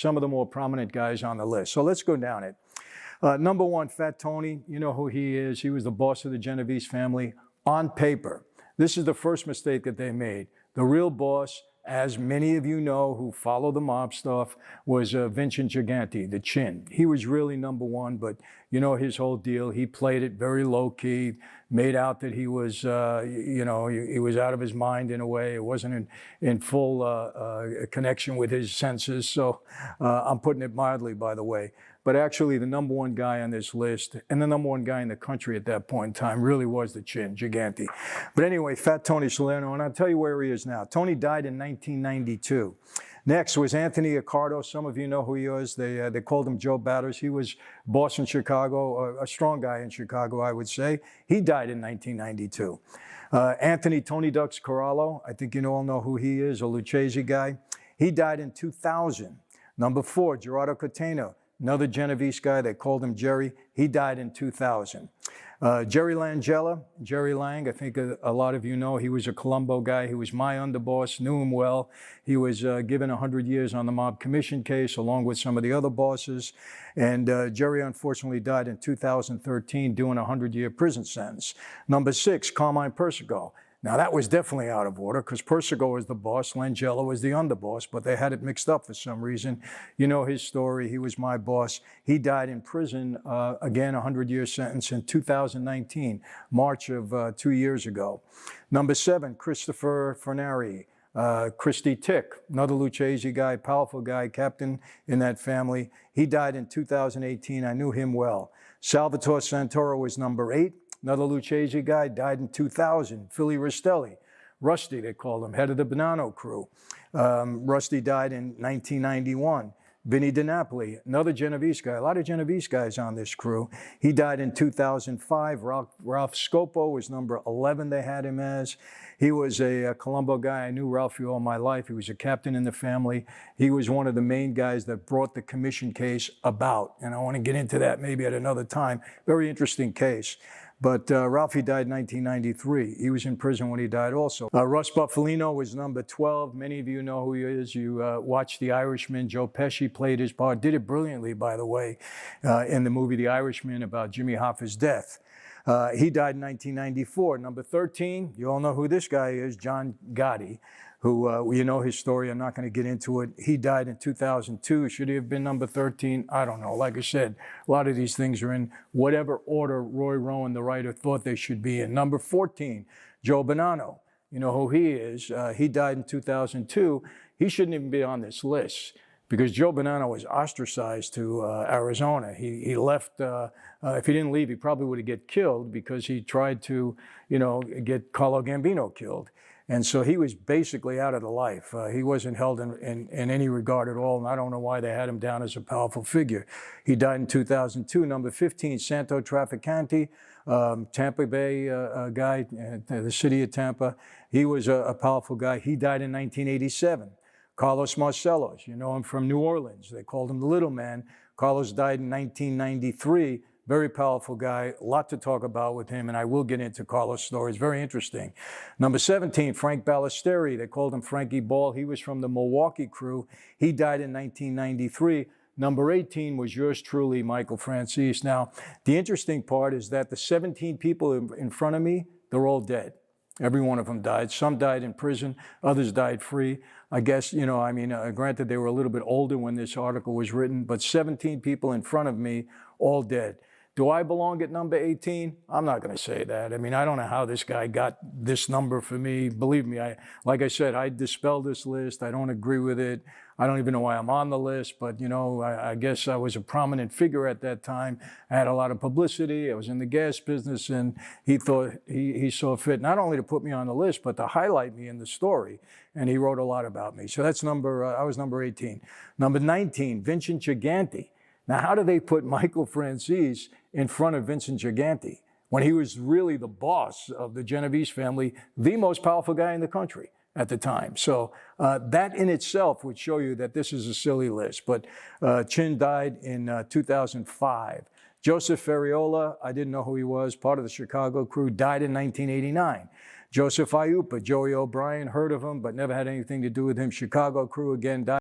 some of the more prominent guys on the list. So let's go down it. Number one, Fat Tony, you know who he is. He was the boss of the Genovese family on paper. This is the first mistake that they made. The real boss, as many of you know who follow the mob stuff, was Vincent Gigante, the Chin. He was really number one, but you know his whole deal. He played it very low-key, made out that he was, he was out of his mind in a way. It wasn't in full connection with his senses. So I'm putting it mildly, by the way. But actually, the number one guy on this list, and the number one guy in the country at that point in time, really was the Chin, Gigante. But anyway, Fat Tony Salerno, and I'll tell you where he is now. Tony died in 1992. Next was Anthony Accardo. Some of you know who he was. They called him Joe Batters. He was boss in Chicago, a strong guy in Chicago, I would say. He died in 1992. Anthony Tony Ducks Corallo, I think you all know who he is, a Lucchese guy. He died in 2000. Number four, Gerardo Catena. Another Genovese guy, they called him Jerry. He died in 2000. Jerry Langella, Jerry Lang, I think a lot of you know, he was a Colombo guy. He was my underboss, knew him well. He was given 100 years on the mob commission case, along with some of the other bosses. And Jerry unfortunately died in 2013, doing a 100-year prison sentence. Number six, Carmine Persico. Now, that was definitely out of order because Persico was the boss, Langella was the underboss, but they had it mixed up for some reason. You know his story. He was my boss. He died in prison, again, a 100-year sentence in 2019, March of 2 years ago. Number seven, Christopher Fernari. Christy Tick, another Lucchese guy, powerful guy, captain in that family. He died in 2018. I knew him well. Salvatore Santoro was number eight. Another Lucchese guy, died in 2000, Philly Rastelli. Rusty, they called him, head of the Bonanno crew. Rusty died in 1991. Vinny DiNapoli, another Genovese guy, a lot of Genovese guys on this crew. He died in 2005. Ralph Scopo was number 11 they had him as. He was a Colombo guy. I knew Ralphie all my life. He was a captain in the family. He was one of the main guys that brought the commission case about. And I want to get into that maybe at another time. Very interesting case. But Ralphie died in 1993. He was in prison when he died also. Russ Buffalino was number 12. Many of you know who he is. You watched The Irishman. Joe Pesci played his part. Did it brilliantly, by the way, in the movie The Irishman about Jimmy Hoffa's death. He died in 1994. Number 13, you all know who this guy is, John Gotti, who you know his story. I'm not going to get into it. He died in 2002. Should he have been number 13? I don't know. Like I said, a lot of these things are in whatever order Roy Rowan, the writer, thought they should be in. Number 14, Joe Bonanno. You know who he is. He died in 2002. He shouldn't even be on this list because Joe Bonanno was ostracized to Arizona. He left, if he didn't leave, he probably would have get killed because he tried to, get Carlo Gambino killed. And so he was basically out of the life. He wasn't held in any regard at all, and I don't know why they had him down as a powerful figure. He died in 2002. Number 15, Santo Trafficante, Tampa Bay guy, the city of Tampa. He was a powerful guy. He died in 1987. Carlos Marcellos, you know him from New Orleans. They called him the Little Man. Carlos died in 1993. Very powerful guy, a lot to talk about with him, and I will get into Carlos' stories. Very interesting. Number 17, Frank Ballesteri. They called him Frankie Ball. He was from the Milwaukee crew. He died in 1993. Number 18 was yours truly, Michael Franzese. Now, the interesting part is that the 17 people in front of me, they're all dead. Every one of them died. Some died in prison. Others died free. I guess, granted, they were a little bit older when this article was written, but 17 people in front of me, all dead. Do I belong at number 18? I'm not going to say that. I don't know how this guy got this number for me. Believe me, like I said, I dispelled this list. I don't agree with it. I don't even know why I'm on the list, but, I guess I was a prominent figure at that time. I had a lot of publicity. I was in the gas business, and he thought he saw fit not only to put me on the list, but to highlight me in the story. And he wrote a lot about me. So that's I was number 18. Number 19, Vincent Gigante. Now, how do they put Michael Franzese in front of Vincent Gigante when he was really the boss of the Genovese family, the most powerful guy in the country at the time? So that in itself would show you that this is a silly list. But Chin died in 2005. Joseph Ferriola, I didn't know who he was, part of the Chicago crew, died in 1989. Joseph Iupa, Joey O'Brien, heard of him, but never had anything to do with him. Chicago crew, again, died.